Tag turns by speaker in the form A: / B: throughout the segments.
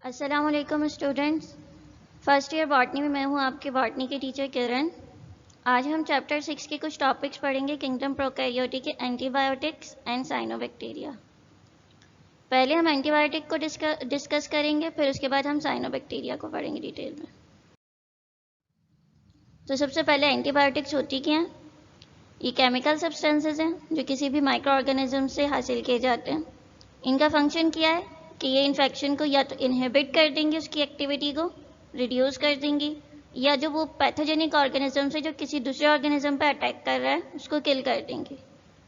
A: अस्सलाम वालेकुम students. First year botany में मैं हूं आपके बॉटनी की टीचर किरण। आज हम चैप्टर 6 के कुछ टॉपिक्स पढ़ेंगे, किंगडम प्रोकैरियोटी के एंटीबायोटिक्स एंड साइनोबैक्टीरिया। पहले हम एंटीबायोटिक को डिस्कस करेंगे, फिर उसके बाद हम साइनोबैक्टीरिया को पढ़ेंगे डिटेल में। तो सबसे पहले एंटीबायोटिक्स होती क्या हैं? ये केमिकल सब्सटेंसेज हैं जो किसी भी माइक्रो ऑर्गेनिज्म से हासिल किए जाते हैं। इनका फंक्शन क्या है कि ये इन्फेक्शन को या तो इनहिबिट कर देंगे, उसकी एक्टिविटी को रिड्यूस कर देंगी, या जो वो पैथोजेनिक ऑर्गेनिज्म से जो किसी दूसरे ऑर्गेनिज्म पर अटैक कर रहा है उसको किल कर देंगे,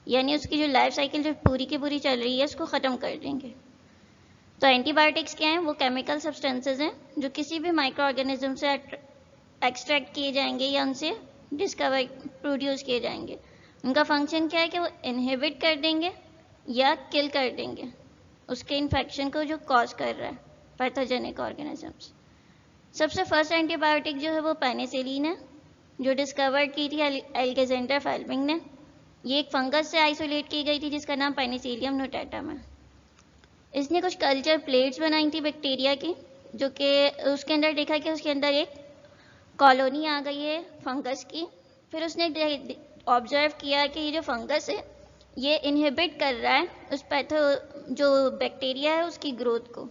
A: यानी उसकी जो लाइफ साइकिल जो पूरी की पूरी चल रही है उसको ख़त्म कर देंगे। तो एंटीबायोटिक्स क्या हैं? वो केमिकल सब्सटेंसेज हैं जो किसी भी माइक्रो ऑर्गेनिज्म से एक्सट्रैक्ट किए जाएंगे या उनसे डिस्कवर प्रोड्यूस किए जाएंगे। उनका फंक्शन क्या है कि वो इनहिबिट कर देंगे या किल कर देंगे उसके इन्फेक्शन को जो कॉज कर रहा है पैथोजेनिक ऑर्गेनिजम्स। सबसे फर्स्ट एंटीबायोटिक जो है वो पेनिसिलिन है, जो डिस्कवर की थी अलेक्जेंडर फेल्मिंग ने। ये एक फंगस से आइसोलेट की गई थी जिसका नाम पेनिसिलियम नोटाटम है। इसने कुछ कल्चर प्लेट्स बनाई थी बैक्टीरिया की, जो कि उसके अंदर देखा कि उसके अंदर एक कॉलोनी आ गई है फंगस की। फिर उसने ऑब्जर्व किया कि ये जो फंगस है ये इनहिबिट कर रहा है उस जो बैक्टीरिया है उसकी ग्रोथ को।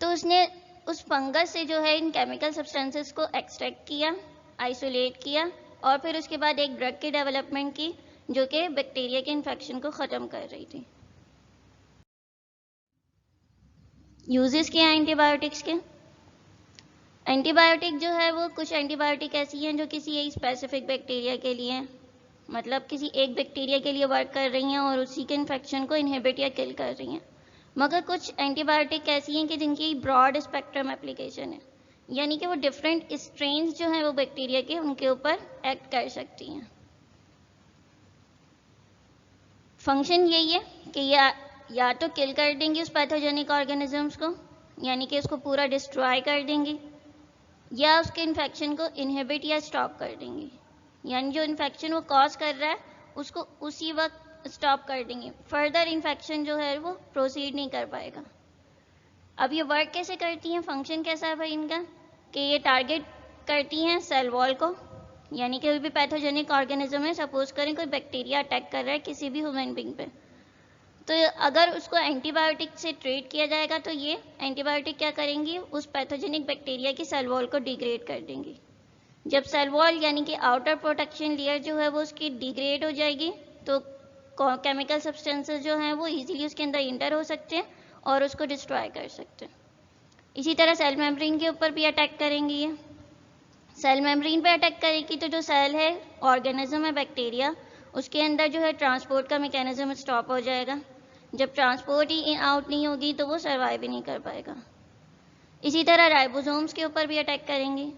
A: तो उसने उस फंगस से जो है इन केमिकल सब्सटेंसेस को एक्सट्रैक्ट किया, आइसोलेट किया, और फिर उसके बाद एक ड्रग की डेवलपमेंट की जो कि बैक्टीरिया के इन्फेक्शन को ख़त्म कर रही थी। यूजेस क्या हैं एंटीबायोटिक्स के? एंटीबायोटिक जो है वो कुछ एंटीबायोटिक ऐसी हैं जो किसी एक स्पेसिफिक बैक्टीरिया के लिए, मतलब किसी एक बैक्टीरिया के लिए वर्क कर रही हैं और उसी के इन्फेक्शन को इनहिबिट या किल कर रही हैं। मगर कुछ एंटीबायोटिक ऐसी हैं कि जिनकी ब्रॉड स्पेक्ट्रम एप्लीकेशन है, यानी कि वो डिफरेंट स्ट्रेन्स जो हैं वो बैक्टीरिया के उनके ऊपर एक्ट कर सकती हैं। फंक्शन यही है कि या तो किल कर देंगी उस पैथोजेनिक ऑर्गेनिजम्स को, यानी कि उसको पूरा डिस्ट्रॉय कर देंगी, या उसके इन्फेक्शन को इनहिबिट या स्टॉप कर देंगी, यानी जो इन्फेक्शन वो कॉज कर रहा है उसको उसी वक्त स्टॉप कर देंगे, फर्दर इन्फेक्शन जो है वो प्रोसीड नहीं कर पाएगा। अब ये वर्क कैसे करती हैं, फंक्शन कैसा है भाई इनका, कि ये टारगेट करती हैं सेल वॉल को, यानी कि कोई भी पैथोजेनिक ऑर्गेनिज्म है, सपोज करें कोई बैक्टीरिया अटैक कर रहा है किसी भी ह्यूमन बीइंग पे, तो अगर उसको एंटीबायोटिक से ट्रीट किया जाएगा तो ये एंटीबायोटिक क्या करेंगी, उस पैथोजेनिक बैक्टीरिया की सेल वॉल को डिग्रेड कर देंगी। जब सेल वॉल यानी कि आउटर प्रोटेक्शन लेयर जो है वो उसकी डिग्रेड हो जाएगी तो केमिकल सब्सटेंसेस जो हैं वो इजीली उसके अंदर इंटर हो सकते हैं और उसको डिस्ट्रॉय कर सकते हैं। इसी तरह सेल मेम्ब्रेन के ऊपर भी अटैक करेंगी ये। सेल मेम्ब्रेन पे अटैक करेगी तो जो सेल है, ऑर्गेनिज्म है बैक्टीरिया, उसके अंदर जो है ट्रांसपोर्ट का मैकेनिज्म स्टॉप हो जाएगा। जब ट्रांसपोर्ट ही इन आउट नहीं होगी तो वो सर्वाइव ही नहीं कर पाएगा। इसी तरह राइबोसोम्स के ऊपर भी अटैक करेंगी।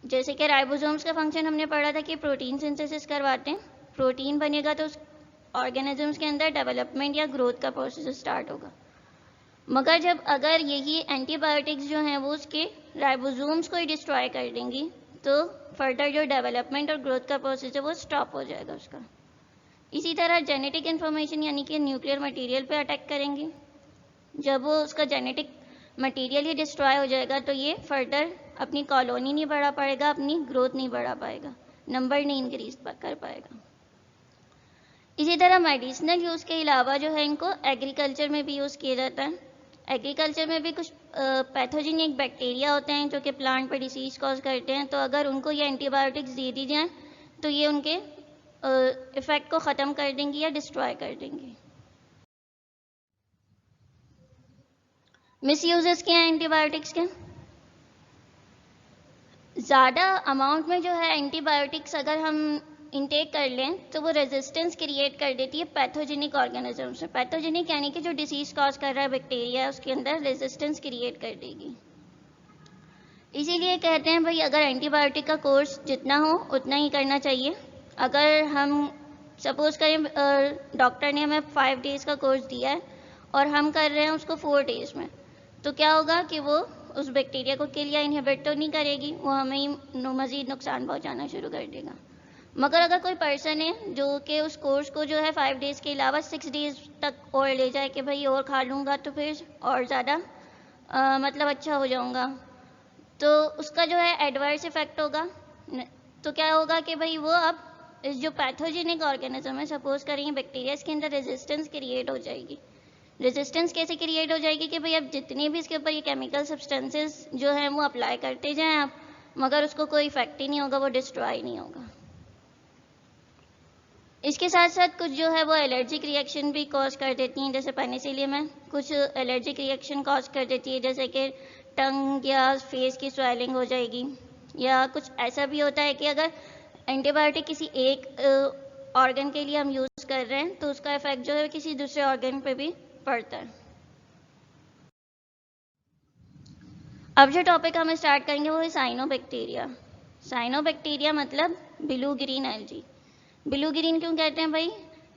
A: जैसे कि राइबोसोम्स का फंक्शन हमने पढ़ा था कि प्रोटीन सिंथेसिस करवाते हैं, प्रोटीन बनेगा तो उस ऑर्गेनिजम्स के अंदर डेवलपमेंट या ग्रोथ का प्रोसेस स्टार्ट होगा। मगर जब अगर यही एंटीबायोटिक्स जो हैं वो उसके राइबोसोम्स को ही डिस्ट्रॉय कर देंगी तो फर्दर जो डेवलपमेंट और ग्रोथ का प्रोसेस है वो स्टॉप हो जाएगा उसका। इसी तरह जेनेटिक इन्फॉर्मेशन यानी कि न्यूक्लियर मटेरियल पे अटैक करेंगी। जब वो उसका जेनेटिक मटेरियल ही डिस्ट्रॉय हो जाएगा तो ये फर्दर अपनी कॉलोनी नहीं बढ़ा पाएगा, अपनी ग्रोथ नहीं बढ़ा पाएगा, नंबर नहीं इंक्रीज कर पाएगा। इसी तरह मेडिसिनल यूज़ के अलावा जो है इनको एग्रीकल्चर में भी यूज़ किया जाता है। एग्रीकल्चर में भी कुछ पैथोजेनिक बैक्टीरिया होते हैं जो कि प्लांट पर डिसीज कॉज करते हैं, तो अगर उनको ये एंटीबायोटिक्स दे दी जाएँ तो ये उनके इफ़ेक्ट को ख़त्म कर देंगी या डिस्ट्रॉय कर देंगी। मिस यूजेस क्या हैं एंटीबायोटिक्स के? ज़्यादा अमाउंट में जो है एंटीबायोटिक्स अगर हम इंटेक कर लें तो वो रेजिस्टेंस क्रिएट कर देती है पैथोजेनिक ऑर्गेनिजम्स में। पैथोजेनिक यानी कि जो डिसीज कॉज कर रहा है बैक्टीरिया, उसके अंदर रेजिस्टेंस क्रिएट कर देगी। इसीलिए कहते हैं भाई अगर एंटीबायोटिक का कोर्स जितना हो उतना ही करना चाहिए। अगर हम सपोज करें डॉक्टर ने हमें 5 डेज़ का कोर्स दिया है और हम कर रहे हैं उसको 4 डेज़ में, तो क्या होगा कि वो उस बैक्टीरिया को किल या इनहिबिट तो नहीं करेगी, वो हमें ही मज़ीद नुकसान पहुंचाना शुरू कर देगा। मगर अगर कोई पर्सन है जो कि उस कोर्स को जो है 5 डेज़ के अलावा 6 डेज़ तक और ले जाए कि भाई और खा लूँगा तो फिर और ज़्यादा मतलब अच्छा हो जाऊंगा, तो उसका जो है एडवर्स इफेक्ट होगा। तो क्या होगा कि भाई वो अब इस जो पैथोजेनिक ऑर्गेनिज्म है, सपोज करेंगे बैक्टीरिया, के अंदर रेजिस्टेंस क्रिएट हो जाएगी। रेजिस्टेंस कैसे क्रिएट हो जाएगी कि भाई अब जितने भी इसके ऊपर ये केमिकल सब्सटेंसेस जो हैं वो अप्लाई करते जाएं आप, मगर उसको कोई इफेक्ट ही नहीं होगा, वो डिस्ट्रॉय नहीं होगा। इसके साथ साथ कुछ जो है वो एलर्जिक रिएक्शन भी कॉज कर देती हैं, जैसे पेनिसिलियम है, कुछ एलर्जिक रिएक्शन कॉज कर देती है, जैसे कि टंग या फेस की स्वेलिंग हो जाएगी, या कुछ ऐसा भी होता है कि अगर एंटीबायोटिक किसी एक ऑर्गन के लिए हम यूज़ कर रहे हैं तो उसका इफेक्ट जो है किसी दूसरे ऑर्गन पे भी पड़ता है। अब जो टॉपिक हम स्टार्ट करेंगे वो है साइनोबैक्टीरिया। साइनोबैक्टीरिया मतलब blue green algae. Blue green क्यों कहते हैं भाई?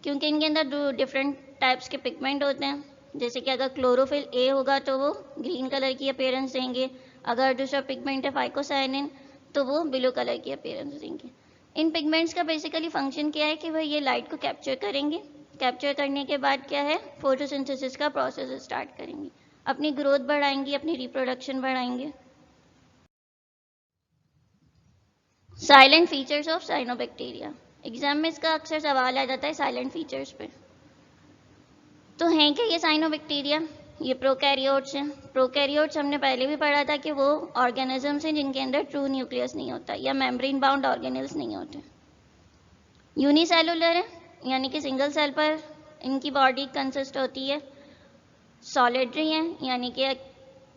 A: क्योंकि इनके अंदर डिफरेंट टाइप्स के पिगमेंट होते हैं। जैसे कि अगर क्लोरोफिल ए होगा तो वो ग्रीन कलर की अपीयरेंस देंगे, अगर दूसरा पिगमेंट है फाइकोसाइनिन तो वो ब्लू कलर की अपीयरेंस देंगे। इन पिगमेंट्स का बेसिकली फंक्शन क्या है कि भाई ये लाइट को कैप्चर करेंगे, कैप्चर करने के बाद क्या है, फोटोसिंथेसिस का प्रोसेस स्टार्ट करेंगे, अपनी ग्रोथ बढ़ाएंगे, अपनी रिप्रोडक्शन बढ़ाएंगे। Salient features of cyanobacteria, exam में इसका अक्सर सवाल आ जाता है साइलेंट फीचर्स पे। तो हैं क्या ये साइनोबैक्टीरिया? ये प्रोकैरियोट्स हैं। प्रोकैरियोट्स हमने पहले भी पढ़ा था कि वो ऑर्गेनिजम्स हैं जिनके अंदर ट्रू न्यूक्लियस नहीं होता या मेम्ब्रेन बाउंड ऑर्गेनेल्स नहीं होते। यूनिसेलुलर है, यानी कि सिंगल सेल पर इनकी बॉडी कंसिस्ट होती है। सॉलिडरी हैं, यानी कि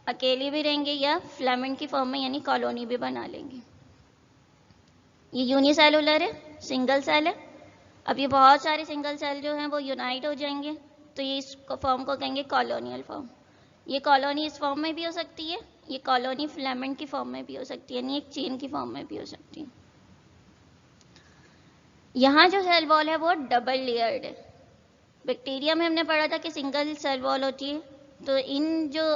A: अकेले भी रहेंगे या फिलामेंट की फॉर्म में, यानी कॉलोनी भी बना लेंगे। ये यूनिसेलुलर है, सिंगल सेल है। अब ये बहुत सारे सिंगल सेल जो हैं वो यूनाइट हो जाएंगे तो ये इस फॉर्म को कहेंगे कॉलोनियल फॉर्म। ये कॉलोनी इस फॉर्म में भी हो सकती है, ये कॉलोनी फिलामेंट की फॉर्म में भी हो सकती है, यानी एक चेन की फॉर्म में भी हो सकती है। यहाँ जो सेल वॉल है वो डबल लेयर्ड है। बैक्टीरिया में हमने पढ़ा था कि सिंगल सेल वॉल होती है, तो इन जो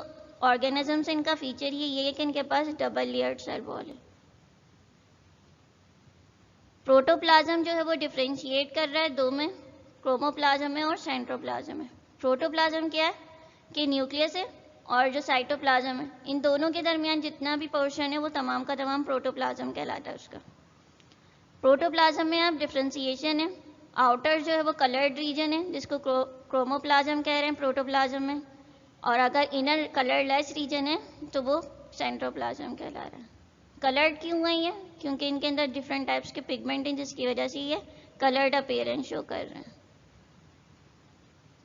A: ऑर्गेनिजम्स इनका फीचर ये है कि इनके पास डबल लेयर्ड सेल वॉल है। प्रोटोप्लाज्म जो है वो डिफरेंशिएट कर रहा है दो में, क्रोमोप्लाज्म में और सेंट्रोप्लाज्म में। प्रोटोप्लाज्म क्या है कि न्यूक्लियस है, और जो साइटोप्लाज्म है, इन दोनों के दरमियान जितना भी पोर्शन है वो तमाम का तमाम प्रोटोप्लाज्म कहलाता है उसका। प्रोटोप्लाज्म में अब डिफरेंशिएशन है, आउटर जो है वो कलर्ड रीजन है जिसको क्रोमोप्लाज्म कह रहे हैं प्रोटोप्लाज्म में, और अगर इनर कलरलेस रीजन है तो वो सेंट्रोप्लाज्म कहला रहा है। कलर्ड क्यों है ये? क्योंकि इनके अंदर डिफरेंट टाइप्स के पिगमेंट हैं जिसकी वजह से ये कलर्ड अपीयरेंस शो कर रहे हैं।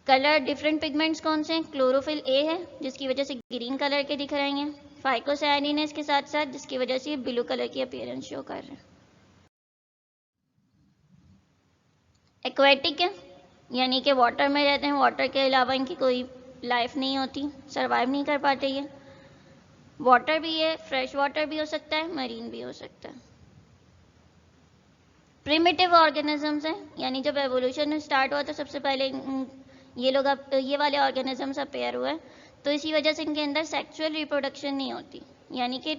A: कलर डिफरेंट पिगमेंट्स कौन से हैं? क्लोरोफिल ए है जिसकी वजह से ग्रीन कलर के दिख रहे हैं, फाइकोसाइनिन है इसके साथ साथ जिसकी वजह से ये ब्लू कलर की अपीयरेंस शो कर रहे हैं। एक्वेटिक है, यानी कि वाटर में रहते हैं, वाटर के अलावा इनकी कोई लाइफ नहीं होती, सरवाइव नहीं कर पाते ये। वाटर भी है, फ्रेश वाटर भी हो सकता है, मरीन भी हो सकता है। प्रिमिटिव ऑर्गेनिजम्स हैं, यानी जब एवोल्यूशन स्टार्ट हुआ तो सबसे पहले ये लोग ये वाले ऑर्गेनिजम्स अपेयर हुए, तो इसी वजह से इनके अंदर सेक्सुअल रिप्रोडक्शन नहीं होती, यानी कि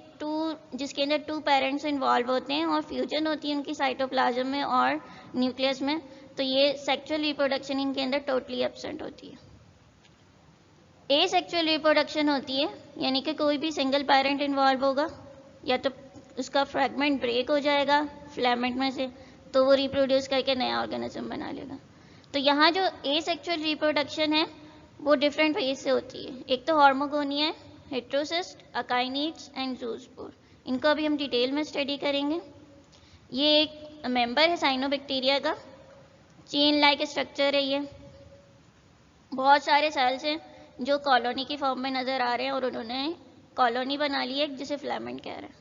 A: जिसके अंदर टू पेरेंट्स इन्वॉल्व होते हैं और फ्यूजन होती है उनकी साइटोप्लाज्म में और न्यूक्लियस में, तो ये सेक्सुअल रिप्रोडक्शन इनके अंदर टोटली एब्सेंट होती है। एसेक्सुअल रिप्रोडक्शन होती है, यानी कि कोई भी सिंगल पेरेंट इन्वॉल्व होगा या तो उसका फ्रैगमेंट ब्रेक हो जाएगा फिलामेंट में से, तो वो रिप्रोड्यूस करके नया ऑर्गेनिज्म बना लेगा। तो यहाँ जो एसेक्सुअल रिप्रोडक्शन है वो डिफरेंट वेज से होती है। एक तो हार्मोगोनिया, हेट्रोसिस्ट, अकाइनिड्स एंड ज़ूस्पोर, इनको अभी हम डिटेल में स्टडी करेंगे। ये एक मेंबर है साइनोबैक्टीरिया का, चेन लाइक स्ट्रक्चर है ये, बहुत सारे सेल्स हैं जो कॉलोनी की फॉर्म में नज़र आ रहे हैं और उन्होंने कॉलोनी बना ली है जिसे फिलामेंट कह रहे हैं।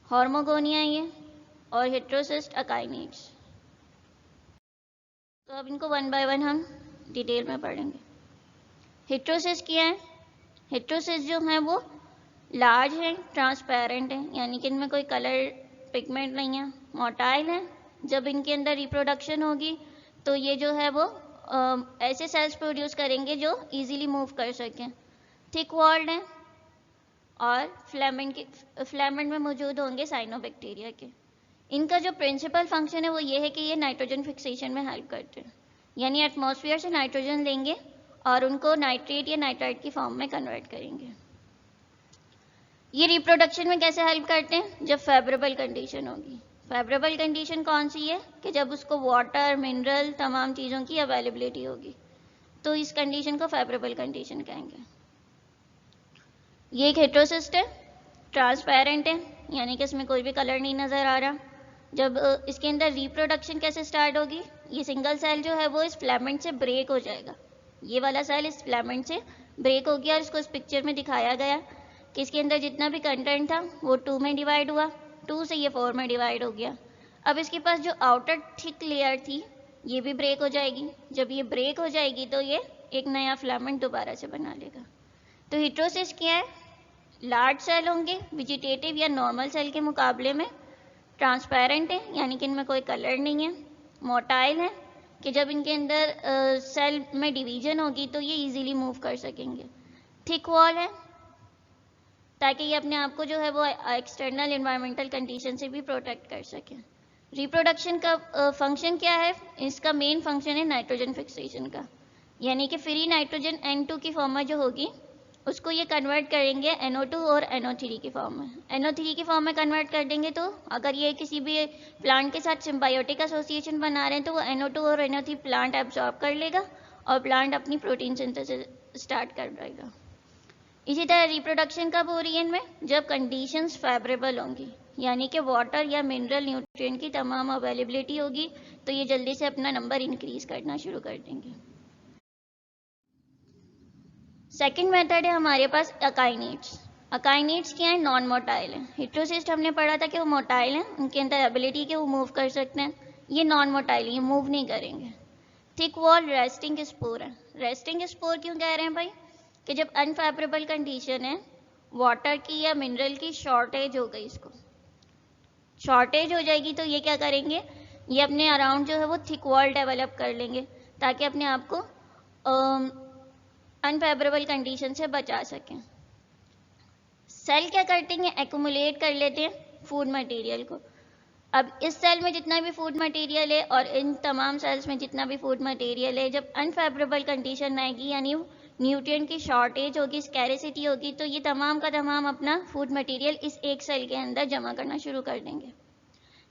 A: हार्मोगोनिया ये और हेट्रोसिस्ट, अकाइनिड्स। तो अब इनको वन बाय वन हम डिटेल में पढ़ेंगे। हेट्रोसिस्ट क्या है? हेट्रोसिस्ट जो है वो लार्ज है, ट्रांसपेरेंट है, यानी कि इनमें कोई कलर पिगमेंट नहीं है, मोटाइल है। जब इनके अंदर रिप्रोडक्शन होगी तो ये जो है वो ऐसे सेल्स प्रोड्यूस करेंगे जो इजीली मूव कर सकें। थिक वॉल्ड है और फिलामेंट में मौजूद होंगे साइनोबैक्टीरिया के। इनका जो प्रिंसिपल फंक्शन है वो ये है कि ये नाइट्रोजन फिक्सेशन में हेल्प करते हैं, यानी एटमॉस्फेयर से नाइट्रोजन लेंगे और उनको नाइट्रेट या नाइट्राइट की फॉर्म में कन्वर्ट करेंगे। ये रिप्रोडक्शन में कैसे हेल्प करते हैं? जब फेवरेबल कंडीशन होगी। फेवरेबल कंडीशन कौन सी है? कि जब उसको वाटर, मिनरल, तमाम चीज़ों की अवेलेबिलिटी होगी, तो इस कंडीशन को फेवरेबल कंडीशन कहेंगे। ये एक हेटेरोसिस्ट है, ट्रांसपेरेंट है, यानी कि इसमें कोई भी कलर नहीं नज़र आ रहा। जब इसके अंदर रिप्रोडक्शन कैसे स्टार्ट होगी? ये सिंगल सेल जो है वो इस फिलामेंट से ब्रेक हो जाएगा। ये वाला सेल इस फिलामेंट से ब्रेक हो गया और इसको इस पिक्चर में दिखाया गया कि इसके अंदर जितना भी कंटेंट था वो 2 में डिवाइड हुआ, 2 से ये 4 में डिवाइड हो गया। अब इसके पास जो आउटर थिक लेयर थी ये भी ब्रेक हो जाएगी। जब ये ब्रेक हो जाएगी तो ये एक नया फिलामेंट दोबारा से बना लेगा। तो हेटेरोसिस्ट क्या है? लार्ज सेल होंगे, वेजिटेटिव या नॉर्मल सेल के मुकाबले में, ट्रांसपेरेंट है, यानी कि इनमें कोई कलर नहीं है, मोटाइल है कि जब इनके अंदर सेल में डिवीजन होगी तो ये इजीली मूव कर सकेंगे, थिक वॉल है ताकि ये अपने आप को जो है वो एक्सटर्नल एनवायरमेंटल कंडीशन से भी प्रोटेक्ट कर सके। रिप्रोडक्शन का फंक्शन क्या है? इसका मेन फंक्शन है नाइट्रोजन फिक्सेशन का, यानी कि फ्री नाइट्रोजन N2 की फॉर्म में जो होगी उसको ये कन्वर्ट करेंगे NO2 और NO3 की फॉर्म में। NO3 की फॉर्म में कन्वर्ट कर देंगे तो अगर ये किसी भी प्लांट के साथ सिम्बायोटिक एसोसिएशन बना रहे हैं तो वो NO2 और NO3 प्लांट एब्जॉर्ब कर लेगा और प्लांट अपनी प्रोटीन सिंथेसिस स्टार्ट कर देगा। इसी तरह रिप्रोडक्शन कब हो रही है इनमें? जब कंडीशंस फेवरेबल होंगी, यानी कि वाटर या मिनरल न्यूट्रिएंट की तमाम अवेलेबिलिटी होगी तो ये जल्दी से अपना नंबर इंक्रीज करना शुरू कर देंगे। सेकंड मेथड है हमारे पास अकाइनेट्स। अकाइनेट्स क्या है? नॉन मोटाइल है। हेटेरोसिस्ट हमने पढ़ा था कि वो मोटाइल हैं, उनके अंदर एबिलिटी के वो मूव कर सकते हैं। ये नॉन मोटाइल, ये मूव नहीं करेंगे। थिक वॉल रेस्टिंग स्पोर है। रेस्टिंग स्पोर क्यों कह रहे हैं भाई? कि जब अनफेवरेबल कंडीशन है, वाटर की या मिनरल की शॉर्टेज हो गई, इसको शॉर्टेज हो जाएगी तो ये क्या करेंगे? ये अपने अराउंड जो है वो थिक वॉल डेवलप कर लेंगे ताकि अपने आप को अनफेवरेबल कंडीशन से बचा सकें। सेल क्या करते हैं? एक्यूमुलेट कर लेते हैं फूड मटेरियल को। अब इस सेल में जितना भी फूड मटेरियल है और इन तमाम सेल्स में जितना भी फूड मटेरियल है, जब अनफेवरेबल कंडीशन आएगी यानी न्यूट्रिएंट की शॉर्टेज होगी, स्कैरिसिटी होगी, तो ये तमाम का तमाम अपना फूड मटेरियल इस एक सेल के अंदर जमा करना शुरू कर देंगे।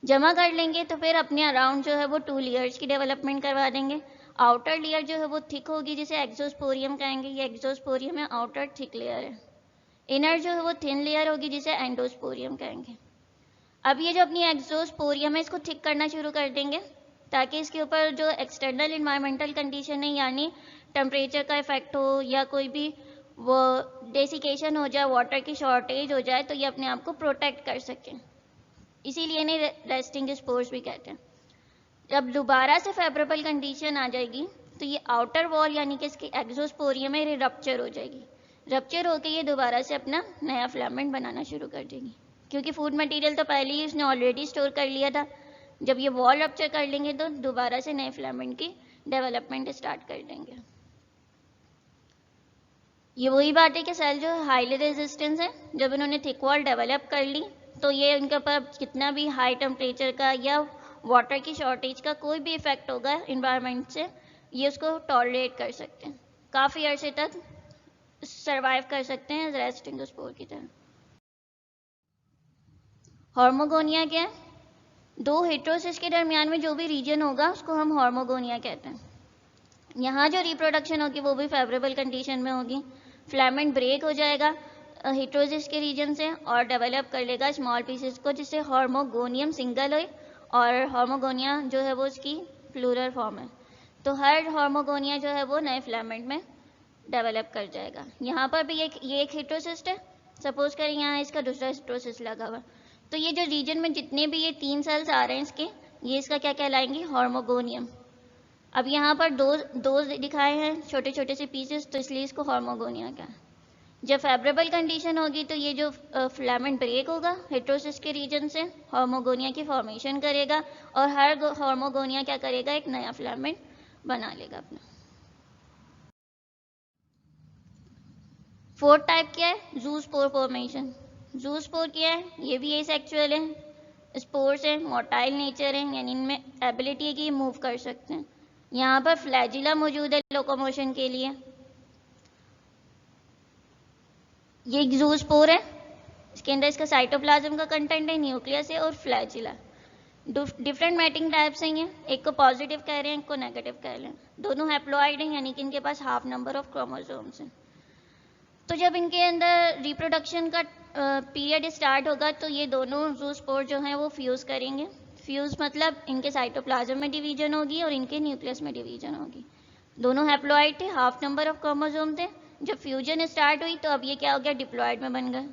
A: जमा कर लेंगे तो फिर अपने अराउंड जो है वो 2 लेयर्स की डेवलपमेंट करवा देंगे। आउटर लेयर जो है वो थिक होगी जिसे एक्सोस्पोरियम कहेंगे, ये एक्सोस्पोरियम है, आउटर थिक लेयर है। इनर जो है वो थिन लेयर होगी जिसे एंडोस्पोरियम कहेंगे। अब ये जो अपनी एक्सोस्पोरियम है इसको थिक करना शुरू कर देंगे ताकि इसके ऊपर जो एक्सटर्नल इन्वायरमेंटल कंडीशन है यानी टेम्परेचर का इफेक्ट हो या कोई भी वो डेसिकेशन हो जाए, वाटर की शॉर्टेज हो जाए, तो ये अपने आप को प्रोटेक्ट कर सकें। इसीलिए इन्हें रेस्टिंग स्पोर्स भी कहते हैं। जब दोबारा से फेवरेबल कंडीशन आ जाएगी तो ये आउटर वॉल यानी कि इसकी एक्सोस्पोरियम है, ये रप्चर हो जाएगी। रप्चर होकर ये दोबारा से अपना नया फिलामेंट बनाना शुरू कर देगी, क्योंकि फूड मटेरियल तो पहले ही उसने ऑलरेडी स्टोर कर लिया था। जब ये वॉल रप्चर कर लेंगे तो दोबारा से नए फिलामेंट की डेवलपमेंट स्टार्ट कर देंगे। ये वही बात है कि सेल जो है हाईली रेजिस्टेंस है। जब इन्होंने थिक वॉल डेवलप कर ली तो ये उनके ऊपर कितना भी हाई टेम्परेचर का या वाटर की शॉर्टेज का कोई भी इफेक्ट होगा इन्वायरमेंट से, ये उसको टॉलरेट कर सकते हैं, काफ़ी अरसे तक सरवाइव कर सकते हैं रेस्टिंग स्पोर की तरह। हार्मोगोनिया क्या है? 2 हेटेरोसिस्ट के दरमियान में जो भी रीजन होगा उसको हम हार्मोगोनिया कहते हैं। यहाँ जो रिप्रोडक्शन होगी वो भी फेवरेबल कंडीशन में होगी। फिलामेंट ब्रेक हो जाएगा हेटेरोसिस्ट के रीजन से और डेवलप कर लेगा स्मॉल पीसेस को, जिससे हार्मोगोनियम सिंगल हो और हार्मोगोनिया जो है वो उसकी प्लूरल फॉर्म है। तो हर हार्मोगोनिया जो है वो नए फिलामेंट में डेवलप कर जाएगा। यहाँ पर भी ये एक हेटेरोसिस्ट है, सपोज करें यहाँ इसका दूसरा हेटेरोसिस्ट लगा हुआ, तो ये जो रीजन में जितने भी ये 3 सेल्स आ रहे हैं इसके, ये इसका क्या कहलाएंगे? हार्मोगोनियम। अब यहाँ पर दो दिखाए हैं छोटे छोटे से पीसेस, तो इसलिए इसको हार्मोगोनिया का। जब फेवरेबल कंडीशन होगी तो ये जो फिलामेंट ब्रेक होगा हेटेरोसिस्ट के रीजन से, हार्मोगोनिया की फॉर्मेशन करेगा और हर हार्मोगोनिया क्या करेगा? एक नया फिलामेंट बना लेगा अपना। 4th टाइप क्या है? ज़ूस्पोर फॉर्मेशन। ज़ूस्पोर क्या है? ये भी एसेक्सुअल है, स्पोर्स है, मोटाइल नेचर है, यानी इनमें एबिलिटी है कि ये मूव कर सकते हैं। यहाँ पर फ्लैजिला मौजूद है लोकोमोशन के लिए, ये एक ज़ूस्पोर है, इसके अंदर इसका साइटोप्लाज्म का कंटेंट है, न्यूक्लियस है और फ्लैजिला। डिफरेंट मैटिंग टाइप्स हैं ये, एक को पॉजिटिव कह रहे हैं, एक को नेगेटिव कह रहे हैं। दोनों हैप्लॉइड हैं, यानी कि इनके पास हाफ नंबर ऑफ क्रोमोसोम्स हैं। तो जब इनके अंदर रिप्रोडक्शन का पीरियड स्टार्ट होगा तो ये दोनों ज़ूस्पोर जो हैं वो फ्यूज़ करेंगे। फ्यूज़ मतलब इनके साइटोप्लाज्म में डिवीजन होगी और इनके न्यूक्लियस में डिवीजन होगी। दोनों हैप्लॉइड थे, हाफ नंबर ऑफ क्रोमोसोम थे। जब फ्यूजन स्टार्ट हुई तो अब ये क्या हो गया, डिप्लॉइड में बन गए।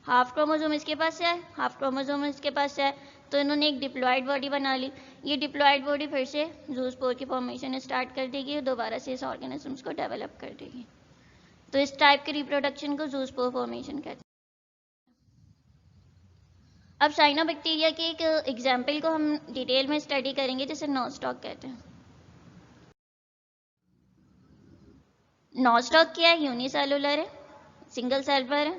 A: हाफ क्रोमोसोम इसके पास से है, हाफ क्रोमोसोम इसके पास से है, तो इन्होंने एक डिप्लॉइड बॉडी बना ली। ये डिप्लॉइड बॉडी फिर से ज़ूस्पोर की फॉर्मेशन स्टार्ट कर देगी और दोबारा से इस ऑर्गेनिजम्स को डेवलप कर देगी। तो इस टाइप के रिप्रोडक्शन को ज़ूस्पोर फॉर्मेशन कहते हैं। अब साइनोबैक्टीरिया के एक एग्जाम्पल को हम डिटेल में स्टडी करेंगे, जिसे नॉस्टॉक कहते हैं। नॉस्टॉक क्या है, यूनिसेलुलर है, सिंगल सेल पर है,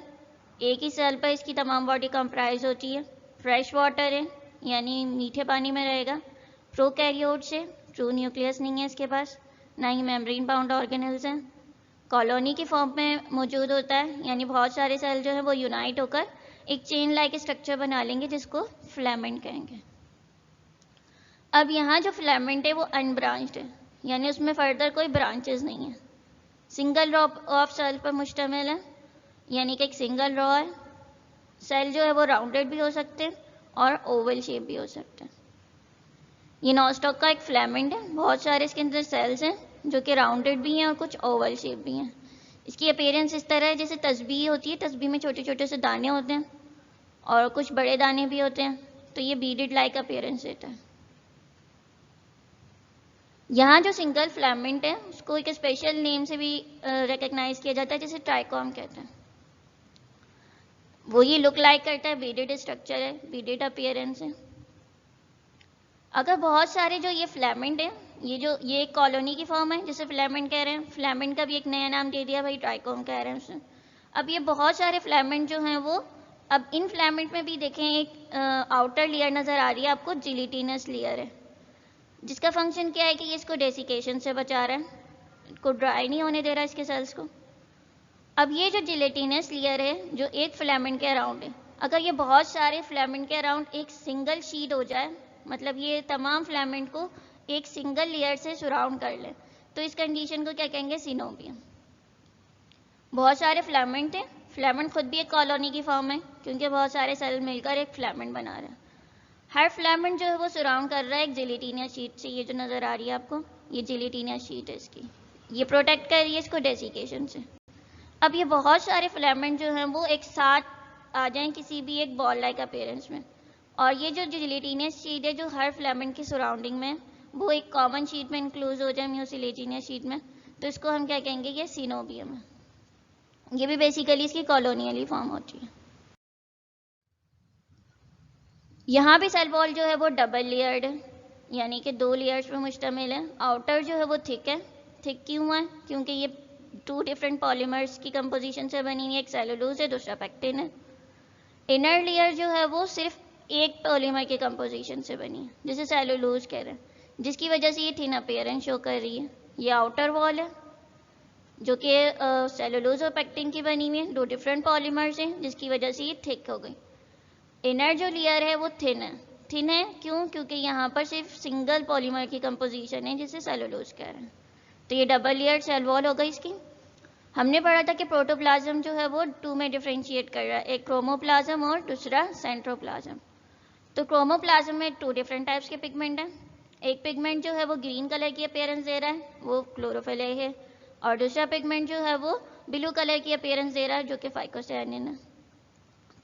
A: एक ही सेल पर इसकी तमाम बॉडी कंप्राइज होती है। फ्रेश वाटर है, यानी मीठे पानी में रहेगा। प्रोकैरियोट्स है, ट्रू न्यूक्लियस नहीं है इसके पास, ना ही मेम्ब्रेन बाउंड ऑर्गेनेल्स हैं। कॉलोनी की फॉर्म में मौजूद होता है, यानी बहुत सारे सेल जो है वो यूनाइट होकर एक चेन लाइक स्ट्रक्चर बना लेंगे जिसको फिलामेंट कहेंगे। अब यहाँ जो फिलामेंट है वो अनब्रांच्ड है, यानी उसमें फर्दर कोई ब्रांचेस नहीं है। सिंगल रॉ ऑफ सेल पर मुश्तमिल है, यानी कि एक सिंगल रॉ है। सेल जो है वो राउंडेड भी हो सकते हैं और ओवल शेप भी हो सकते हैं। ये नॉस्टॉक का एक फिलामेंट है, बहुत सारे इसके अंदर सेल्स हैं जो कि राउंडेड भी हैं और कुछ ओवल शेप भी हैं। इसकी अपीयरेंस इस तरह है जैसे तस्बीह होती है, तस्बीह में छोटे छोटे से दाने होते हैं और कुछ बड़े दाने भी होते हैं, तो ये बीडेड लाइक अपीयरेंस देता है। यहाँ जो सिंगल फिलामेंट है उसको एक स्पेशल नेम से भी रिकग्नाइज किया जाता है, जैसे ट्राइकॉम कहते हैं। वो ये लुक लाइक करता है, बीडेड स्ट्रक्चर है, बीडेड अपीयरेंस है। अगर बहुत सारे जो ये फिलामेंट है, ये एक कॉलोनी की फॉर्म है जिसे फिलामेंट कह रहे हैं। फिलामेंट का भी एक नया नाम दे दिया भाई, ट्राइकोम कह रहे हैं उसे। अब ये बहुत सारे फिलामेंट जो हैं वो, अब इन फिलामेंट में भी देखें एक आउटर लेयर नज़र आ रही है आपको, जिलेटिनस लेयर है, जिसका फंक्शन क्या है कि ये इसको डेसिकेशन से बचा रहा है, इसको ड्राई नहीं होने दे रहा इसके सेल्स को। अब ये जो जिलेटिनस लेयर है जो एक फिलामेंट के अराउंड है, अगर ये बहुत सारे फिलामेंट के अराउंड एक सिंगल शीट हो जाए, मतलब ये तमाम फिलामेंट को एक सिंगल लेयर से सराउंड कर ले, तो इस कंडीशन को क्या कहेंगे, सिनोबियम। बहुत सारे फिलामेंट हैं, फिलामेंट खुद भी एक कॉलोनी की फॉर्म है क्योंकि बहुत सारे सेल मिलकर एक फिलामेंट बना रहे हैं। हर फिलामेंट जो है वो सराउंड कर रहा है एक जिलेटिनिया शीट से। ये जो नज़र आ रही है आपको, ये जिलेटिनिया शीट है इसकी, ये प्रोटेक्ट कर रही है इसको डेसिकेशन से। अब ये बहुत सारे फिलामेंट जो हैं वो एक साथ आ जाएं किसी भी एक बॉल लाइक अपीयरेंस में, और ये जो जिलेटिनियस शीट है जो हर फिलामेंट की सराउंडिंग में, वो एक कॉमन शीट में इंक्लूज हो जाए, म्यूसिलेटिनियस शीट में, तो इसको हम क्या कहेंगे, ये सिनोबियम है। ये भी बेसिकली इसकी कॉलोनियली फॉर्म होती है। यहाँ भी सेल वॉल जो है वो डबल लेयर्ड है, यानी कि 2 लेयर्स पर मुश्तमिल है। आउटर जो है वो थिक है। थिक क्यों है, क्योंकि ये 2 डिफरेंट पॉलीमर्स की कंपोजिशन से बनी हुई है, एक सेलुलोज है, दूसरा पेक्टिन है। इनर लेयर जो है वो सिर्फ एक पॉलीमर की कंपोजिशन से बनी है, जिसे सेलुलोज कह रहे हैं, जिसकी वजह से ये थिन अपीयरेंस शो कर रही है। ये आउटर वॉल है जो कि सेलुलोज और पेक्टिन की बनी हुई है, 2 डिफरेंट पॉलीमर्स हैं जिसकी वजह से ये थिक हो गई। इनर जो लेयर है वो थिन है। थिन है क्यों, क्योंकि यहाँ पर सिर्फ सिंगल पॉलीमर की कंपोजिशन है जिसे सेलुलोज कह रहे हैं। तो ये डबल लेयर सेल वॉल हो गई इसकी। हमने पढ़ा था कि प्रोटोप्लाज्म जो है वो 2 में डिफरेंशिएट कर रहा है, एक क्रोमोप्लाज्म और दूसरा सेंट्रोप्लाज्म। तो क्रोमोप्लाज्म में 2 डिफरेंट टाइप्स के पिगमेंट हैं। एक पिगमेंट जो है वो ग्रीन कलर की अपीयरेंस दे रहा है, वो क्लोरोफिल है, और दूसरा पिगमेंट जो है वो ब्लू कलर की अपीयरेंस दे रहा है, जो कि फाइकोसायनिन है।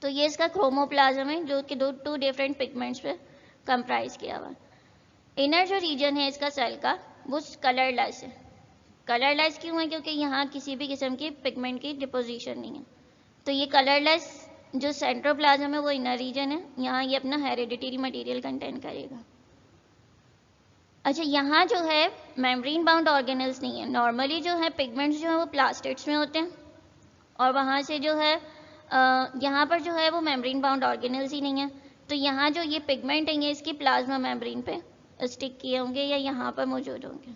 A: तो ये इसका क्रोमोप्लाज्म है जो कि 2 डिफरेंट पिगमेंट्स पे कंप्राइज किया हुआ। इनर जो रीजन है इसका सेल का वो कलरलेस है। कलरलेस क्यों है, क्योंकि यहाँ किसी भी किस्म की पिगमेंट की डिपोजिशन नहीं है। तो ये कलरलेस जो सेंट्रोप्लाज्म है वो इनर रीजन है, यहाँ ये अपना हेरिडिटरी मटेरियल कंटेन करेगा। अच्छा, यहाँ जो है मेम्ब्रेन बाउंड ऑर्गेनल्स नहीं है। नॉर्मली जो है पिगमेंट्स जो है वो प्लास्टिड्स में होते हैं, और वहाँ से जो है यहाँ पर जो है वो मेम्ब्रेन बाउंड ऑर्गेनल्स ही नहीं है। तो यहाँ जो ये पिगमेंट है ये इसकी प्लाज्मा मेम्ब्रेन पे स्टिक किए होंगे या यहाँ पर मौजूद होंगे।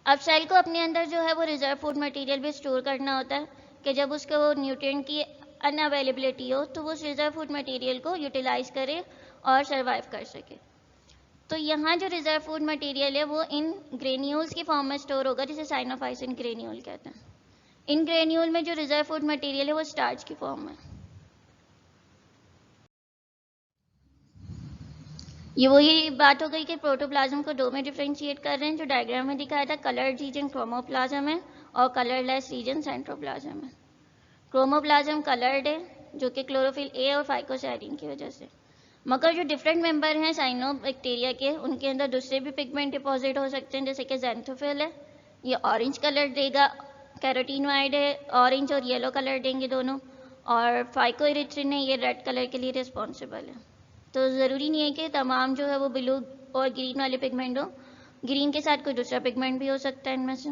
A: अब सेल को अपने अंदर जो है वो रिजर्व फूड मटेरियल भी स्टोर करना होता है, कि जब उसको वो न्यूट्रिएंट की अनअवेलेबिलिटी हो तो वो उस रिजर्व फूड मटेरियल को यूटिलाइज करे और सर्वाइव कर सके। तो यहाँ जो रिजर्व फूड मटेरियल है वो इन ग्रेन्यूल्स की फॉर्म में स्टोर होगा, जिसे साइनोफाइसिन ग्रेन्यूल कहते हैं। इन ग्रेन्यूल में जो रिजर्व फूड मटेरियल है वो स्टार्च की फॉर्म में। ये वही बात हो गई कि प्रोटोप्लाज्म को दो में डिफ्रेंशिएट कर रहे हैं, जो डायग्राम में दिखाया था। कलर्ड रीजन क्रोमोप्लाज्म है और कलरलेस रीजन सेंट्रोप्लाज्म है। क्रोमोप्लाज्म कलर्ड है, जो कि क्लोरोफिल ए और फाइकोसाइरिन की वजह से। मगर जो डिफरेंट मेंबर हैं साइनोबैक्टीरिया के, उनके अंदर दूसरे भी पिगमेंट डिपॉजिट हो सकते हैं, जैसे कि ज़ैंथोफिल है, ये ऑरेंज कलर देगा। कैरोटीनॉइड है, ऑरेंज और येलो कलर देंगे दोनों। और फाइकोइरिथ्रिन है, ये रेड कलर के लिए रिस्पॉन्सिबल है। तो ज़रूरी नहीं है कि तमाम जो है वो ब्लू और ग्रीन वाले पिगमेंट हो, ग्रीन के साथ कोई दूसरा पिगमेंट भी हो सकता है इनमें से।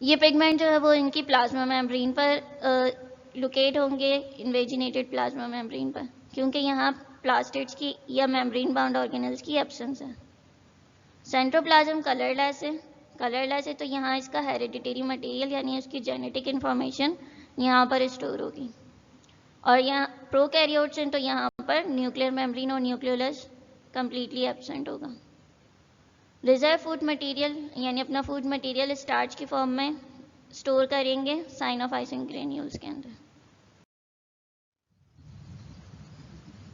A: ये पिगमेंट जो है वो इनकी प्लाज्मा मेम्ब्रेन पर लोकेट होंगे, इन्वेजिनेटेड प्लाज्मा मेम्ब्रेन पर, क्योंकि यहाँ प्लास्टिड्स की या मेम्ब्रेन बाउंड ऑर्गेनल्स की एब्सेंस है। सेंट्रोप्लाज्म कलरलेस है। कलरलेस है तो यहाँ इसका हेरिडिटरी मटेरियल यानी उसकी जेनेटिक इन्फॉर्मेशन यहाँ पर स्टोर होगी। और यहाँ प्रोकैरियोट्स हैं तो यहाँ पर न्यूक्लियर मेम्ब्रेन और न्यूक्लियोलस कंप्लीटली एब्सेंट होगा। रिजर्व फूड मटेरियल यानी अपना फूड मटेरियल स्टार्च की फॉर्म में स्टोर करेंगे साइनोफाइसिन ग्रेन्यूल्स के अंदर।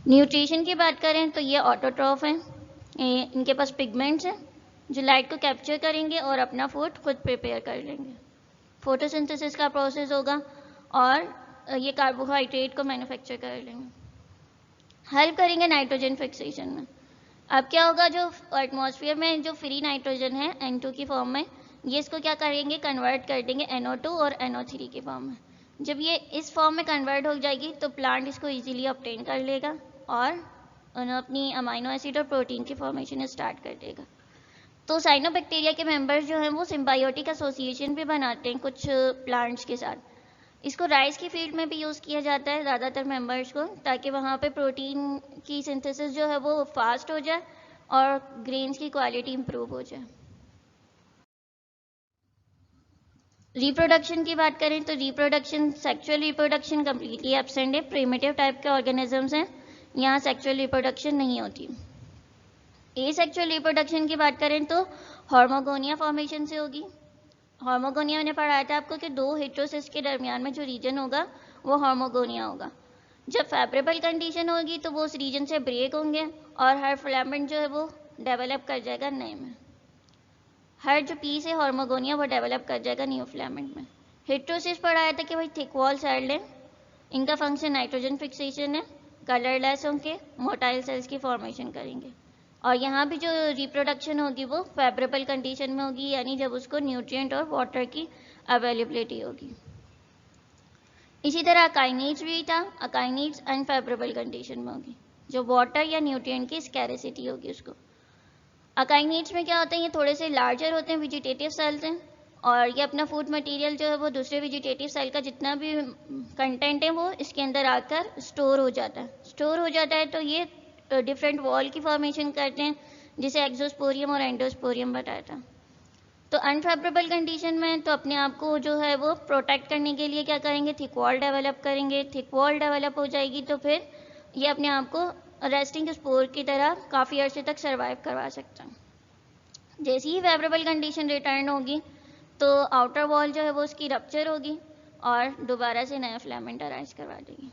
A: न्यूट्रिशन की बात करें तो ये ऑटोट्रॉफ हैं, इनके पास पिगमेंट्स हैं जो लाइट को कैप्चर करेंगे और अपना फूड खुद प्रिपेयर कर लेंगे। फोटोसिंथेसिस का प्रोसेस होगा और ये कार्बोहाइड्रेट को मैन्युफैक्चर कर लेंगे, हेल्प करेंगे नाइट्रोजन फिक्सेशन में। अब क्या होगा, जो एटमॉस्फेयर में जो फ्री नाइट्रोजन है N2 की फॉर्म में, ये इसको क्या करेंगे, कन्वर्ट कर देंगे NO2 और NO3 की फॉर्म में। जब ये इस फॉर्म में कन्वर्ट हो जाएगी तो प्लांट इसको इजीली ऑब्टेन कर लेगा और अपनी अमाइनो एसिड और प्रोटीन की फॉर्मेशन स्टार्ट कर देगा। तो साइनोबैक्टीरिया के मेंबर्स जो हैं वो सिम्बायोटिक एसोसिएशन भी बनाते हैं कुछ प्लांट्स के साथ। इसको राइस की फील्ड में भी यूज़ किया जाता है ज़्यादातर मेंबर्स को, ताकि वहाँ पे प्रोटीन की सिंथेसिस जो है वो फास्ट हो जाए और ग्रेन्स की क्वालिटी इंप्रूव हो जाए। रिप्रोडक्शन की बात करें तो reproduction, sexual reproduction completely absent है। प्रिमिटिव टाइप के ऑर्गेनिजम्स हैं, यहाँ सेक्सुअल रिप्रोडक्शन नहीं होती। एसेक्सुअल रिप्रोडक्शन की बात करें तो हार्मोगोनिया फॉर्मेशन से होगी। हार्मोगोनिया मैंने पढ़ाया था आपको कि दो हेटेरोसिस्ट के दरमियान में जो रीजन होगा वो हार्मोगोनिया होगा। जब फेवरेबल कंडीशन होगी तो वो उस रीजन से ब्रेक होंगे और हर फिलामेंट जो है वो डेवलप कर जाएगा नए में। हर जो पीस है हार्मोगोनिया वो डेवलप कर जाएगा न्यू फिलामेंट में। हेटेरोसिस्ट पढ़ाया था कि भाई थिक वॉल सेल है, इनका फंक्शन नाइट्रोजन फिक्सेशन है, कलरलेस होंगे, मोटाइल सेल्स की फॉर्मेशन करेंगे। और यहाँ भी जो रिप्रोडक्शन होगी वो फेवरेबल कंडीशन में होगी, यानी जब उसको न्यूट्रिएंट और वाटर की अवेलेबिलिटी होगी। इसी तरह अकाइनेट्स भी था, अकाइनेट्स अनफेवरेबल कंडीशन में होगी, जो वाटर या न्यूट्रिएंट की स्कैरिसिटी होगी उसको। अकाइनेट्स में क्या होते हैं, ये थोड़े से लार्जर होते हैं, वेजिटेटिव सेल्स हैं, और ये अपना फूड मटेरियल जो है वो दूसरे वेजिटेटिव सेल का जितना भी कंटेंट है वो इसके अंदर आकर स्टोर हो जाता है। तो ये डिफरेंट वॉल की फॉर्मेशन करते हैं, जिसे एक्सोस्पोरियम और एंडोस्पोरियम बताया था। तो अनफेवरेबल कंडीशन में तो अपने आप को जो है वो प्रोटेक्ट करने के लिए क्या करेंगे, थिक वॉल डेवलप करेंगे। थिक वॉल डेवलप हो जाएगी तो फिर ये अपने आप को रेस्टिंग स्पोर की तरह काफ़ी अर्से तक सर्वाइव करवा सकता है। जैसे ही फेवरेबल कंडीशन रिटर्न होगी तो आउटर वॉल जो है वो उसकी रप्चर होगी और दोबारा से नया फिलामेंट अराइज करवा देगी।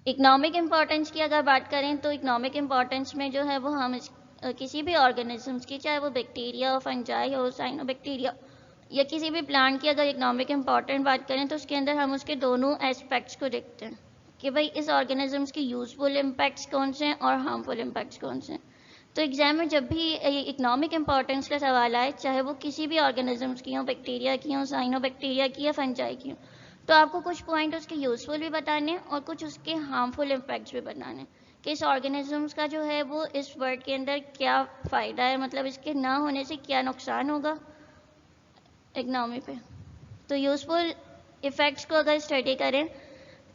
A: इकोनॉमिक इम्पोर्टेंस की अगर बात करें तो इकोनॉमिक इम्पोर्टेंस में जो है वो हम किसी भी ऑर्गेनिजम्स की, चाहे वो बैक्टीरिया हो, फंजाई हो, साइनोबैक्टीरिया या किसी भी प्लांट की अगर इकोनॉमिक इम्पोर्टेंट बात करें तो उसके अंदर हम उसके दोनों एस्पेक्ट्स को देखते हैं कि भाई इस ऑर्गेनिजम्स की यूजफुल इम्पैक्ट्स कौन से हैं और हार्मफुल इम्पैक्ट्स कौन से हैं। तो एग्जाम में जब भी इकोनॉमिक इम्पोर्टेंस का सवाल आए, चाहे वो किसी भी ऑर्गेनिजम्स की हो, बैक्टीरिया की हो, साइनोबैक्टीरिया की या फंजाई की हो, तो आपको कुछ पॉइंट उसके यूजफुल भी बताने और कुछ उसके हार्मफुल इम्पैक्ट्स भी बताने कि इस ऑर्गेनिजम्स का जो है वो इस वर्ल्ड के अंदर क्या फ़ायदा है, मतलब इसके ना होने से क्या नुकसान होगा इकनॉमी पे। तो यूजफुल इफ़ेक्ट्स को अगर स्टडी करें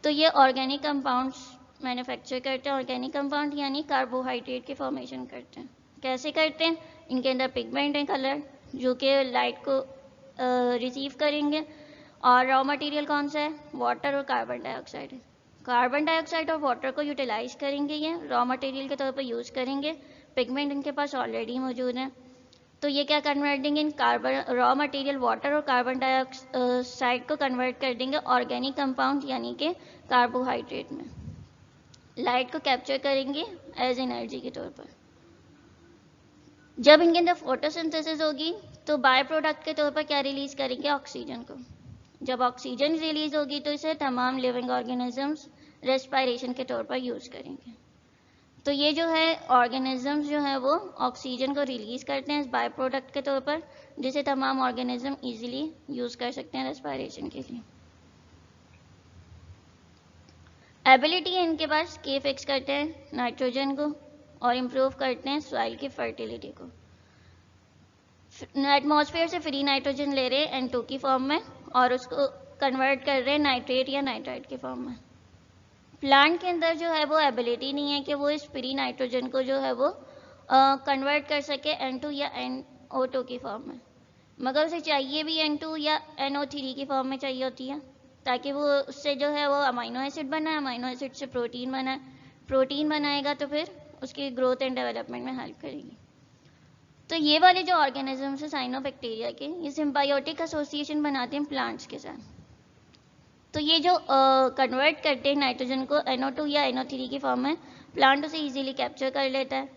A: तो ये ऑर्गेनिक कंपाउंड्स मैन्युफैक्चर करते हैं। ऑर्गेनिक कंपाउंड यानी कार्बोहाइड्रेट की फॉर्मेशन करते हैं। कैसे करते हैं, इनके अंदर पिगमेंट है कलर, जो कि लाइट को रिसीव करेंगे, और रॉ मटेरियल कौन सा है, वाटर और कार्बन डाइऑक्साइड है। कार्बन डाइऑक्साइड और वाटर को यूटिलाइज करेंगे, ये रॉ मटेरियल के तौर पर यूज़ करेंगे, पिगमेंट इनके पास ऑलरेडी मौजूद है। तो ये क्या कन्वर्टिंग इन कार्बन रॉ मटेरियल वाटर और कार्बन डाइऑक्साइड को कन्वर्ट कर देंगे ऑर्गेनिक कंपाउंड यानी कि कार्बोहाइड्रेट में। लाइट को कैप्चर करेंगे एज एनर्जी के तौर पर। जब इनके अंदर फोटोसिंथेसिस होगी तो बाय प्रोडक्ट के तौर पर क्या रिलीज करेंगे, ऑक्सीजन को। जब ऑक्सीजन रिलीज होगी तो इसे तमाम लिविंग ऑर्गेनिजम्स रेस्पिरेशन के तौर पर यूज करेंगे। तो ये जो है ऑर्गेनिजम्स जो है वो ऑक्सीजन को रिलीज करते हैं इस बाय प्रोडक्ट के तौर पर, जिसे तमाम ऑर्गेनिज्म इजीली यूज कर सकते हैं रेस्पिरेशन के लिए। एबिलिटी है इनके पास कि फिक्स करते हैं नाइट्रोजन को और इम्प्रूव करते हैं सॉइल की फर्टिलिटी को। एटमॉस्फेयर से फ्री नाइट्रोजन ले रहे हैं N2 की फॉर्म में और उसको कन्वर्ट कर रहे हैं नाइट्रेट या नाइट्राइट की फॉर्म में। प्लांट के अंदर जो है वो एबिलिटी नहीं है कि वो इस फ्री नाइट्रोजन को जो है वो कन्वर्ट कर सके N2 या NO2 की फॉर्म में, मगर उसे चाहिए भी N2 या NO3 की फॉर्म में चाहिए होती है, ताकि वो उससे जो है वो अमाइनो एसिड बनाए, अमाइनो एसिड से प्रोटीन बनाए, प्रोटीन बनाएगा तो फिर उसकी ग्रोथ एंड डेवलपमेंट में हेल्प करेगी। तो ये वाले जो ऑर्गेनिजम्स है साइनोबैक्टीरिया के, ये सिम्बायोटिक एसोसिएशन बनाते हैं प्लांट्स के साथ। तो ये जो कन्वर्ट करते हैं नाइट्रोजन को NO2 या NO3 की फॉर्म में, प्लांट उसे इजीली कैप्चर कर लेता है।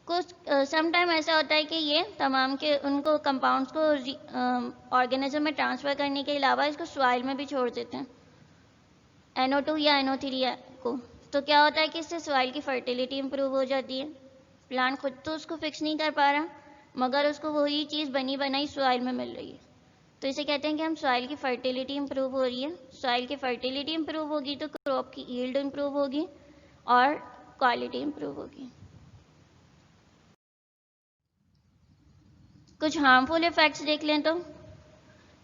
A: कुछ सम टाइम ऐसा होता है कि ये तमाम के उनको कंपाउंड्स को ऑर्गेनिज्म में ट्रांसफ़र करने के अलावा इसको सॉइल में भी छोड़ देते हैं NO2 या NO3 को। तो क्या होता है कि इससे सॉइल की फर्टिलिटी इंप्रूव हो जाती है। प्लांट खुद तो उसको फिक्स नहीं कर पा रहा, मगर उसको वही चीज़ बनी बनाई सॉइल में मिल रही है। तो इसे कहते हैं कि हम सॉइल की फर्टिलिटी इंप्रूव हो रही है। सॉइल की फर्टिलिटी इंप्रूव होगी तो क्रॉप की यील्ड इंप्रूव होगी और क्वालिटी इंप्रूव होगी। कुछ हार्मफुल इफेक्ट्स देख लें तो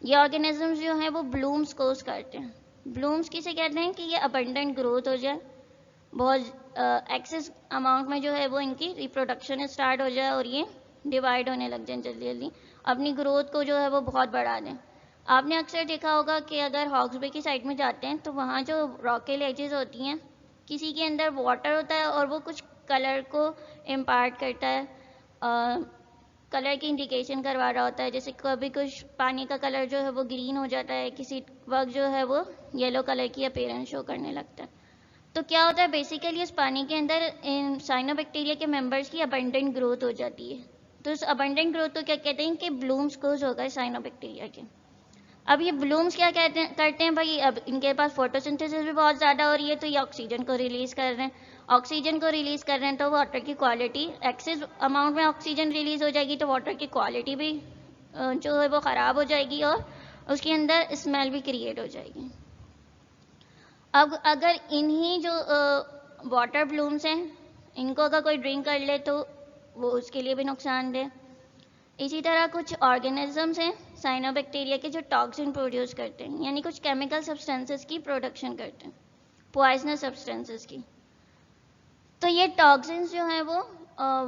A: ये ऑर्गेनिजम्स जो हैं वो ब्लूम्स कोज करते हैं। ब्लूम्स किसे कहते हैं कि ये अबंडेंट ग्रोथ हो जाए, बहुत एक्सेस अमाउंट में जो है वो इनकी रिप्रोडक्शन स्टार्ट हो जाए और ये डिवाइड होने लग जाए जल्दी जल्दी, अपनी ग्रोथ को जो है वो बहुत बढ़ा दें। आपने अक्सर देखा होगा कि अगर हॉक्स बे की साइड में जाते हैं तो वहाँ जो रॉकेल एजेस होती हैं, किसी के अंदर वाटर होता है और वो कुछ कलर को इम्पार्ट करता है, कलर की इंडिकेशन करवा रहा होता है। जैसे कभी कुछ पानी का कलर जो है वो ग्रीन हो जाता है, किसी वक्त जो है वो येलो कलर की अपीयरेंस शो करने लगता है। तो क्या होता है, बेसिकली इस पानी के अंदर साइनोबैक्टीरिया के मेंबर्स की अबंडेंट ग्रोथ हो जाती है। तो इस अबंडेंट ग्रोथ को क्या कहते हैं कि ब्लूम्स कोज होगा साइनोबैक्टीरिया के। अब ये ब्लूम्स क्या करते हैं भाई, अब इनके पास फोटोसिंथेसिस भी बहुत ज़्यादा हो रही है तो ये ऑक्सीजन को रिलीज़ कर रहे हैं। ऑक्सीजन को रिलीज़ कर रहे हैं तो वाटर की क्वालिटी, एक्सेस अमाउंट में ऑक्सीजन रिलीज़ हो जाएगी तो वाटर की क्वालिटी भी जो है वो ख़राब हो जाएगी और उसके अंदर स्मेल भी क्रिएट हो जाएगी। अब अगर इन्हीं जो वाटर ब्लूम्स हैं इनको अगर कोई ड्रिंक कर ले तो वो उसके लिए भी नुकसानदेह। इसी तरह कुछ ऑर्गेनिजम्स हैं साइनोबैक्टीरिया के जो टॉक्सिन प्रोड्यूस करते हैं, यानी कुछ केमिकल सब्सटेंसेस की प्रोडक्शन करते हैं, पॉइजनस सब्सटेंसेस की। तो ये टॉक्सिन्स जो हैं वो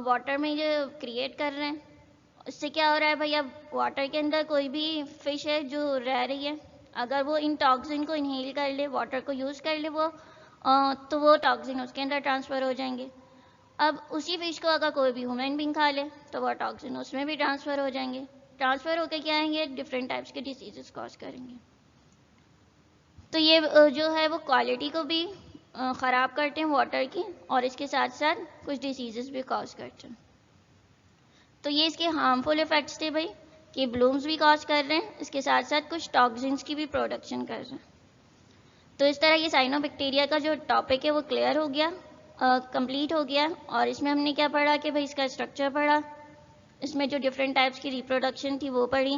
A: वाटर में जो क्रिएट कर रहे हैं, इससे क्या हो रहा है भाई, अब वाटर के अंदर कोई भी फिश है जो रह रही है, अगर वो इन टॉक्सिन को इनहेल कर ले, वाटर को यूज़ कर ले वो तो वो टॉक्सिन उसके अंदर ट्रांसफ़र हो जाएंगे। अब उसी फिश को अगर कोई भी ह्यूमन बीइंग खा ले तो वह टॉक्सिन उसमें भी ट्रांसफ़र हो जाएंगे। ट्रांसफ़र होकर क्या आएंगे, डिफरेंट टाइप्स के डिसीजेस कॉज करेंगे। तो ये जो है वो क्वालिटी को भी ख़राब करते हैं वाटर की, और इसके साथ साथ कुछ डिसीजेस भी कॉज करते हैं। तो ये इसके हार्मफुल इफ़ेक्ट्स थे भाई, कि ब्लूम्स भी कॉज कर रहे हैं, इसके साथ साथ कुछ टॉक्सिन्स की भी प्रोडक्शन कर रहे हैं। तो इस तरह ये साइनोबैक्टीरिया का जो टॉपिक है वो क्लियर हो गया, कंप्लीट हो गया। और इसमें हमने क्या पढ़ा कि भाई इसका स्ट्रक्चर पढ़ा, इसमें जो डिफरेंट टाइप्स की रिप्रोडक्शन थी वो पढ़ी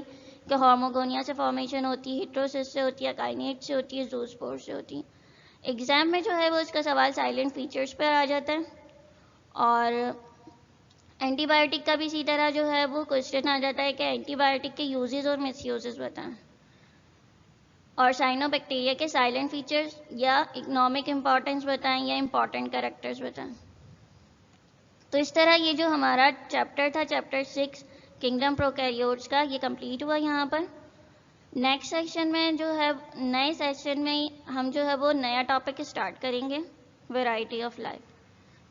A: कि हार्मोगोनिया से फॉर्मेशन होती है, हिट्रोसिस से होती है, काइनेट से होती है, ज़ूस्पोर से होती है। एग्जाम में जो है वो इसका सवाल साइलेंट फीचर्स पर आ जाता है, और एंटीबायोटिक का भी इसी तरह जो है वो क्वेश्चन आ जाता है कि एंटीबायोटिक के यूजेस और मिसयूजेस बताएं, और साइनोबैक्टीरिया के साइलेंट फीचर्स या इकोनॉमिक इम्पॉर्टेंस बताएं या इम्पॉर्टेंट कैरेक्टर्स बताएं। तो इस तरह ये जो हमारा चैप्टर था, चैप्टर 6 किंगडम प्रोकैरियोट्स का ये कंप्लीट हुआ यहाँ पर। नेक्स्ट सेक्शन में जो है, नए सेशन में हम जो है वो नया टॉपिक स्टार्ट करेंगे, वैरायटी ऑफ लाइफ।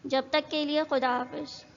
A: जब तक के लिए खुदा हाफिज़।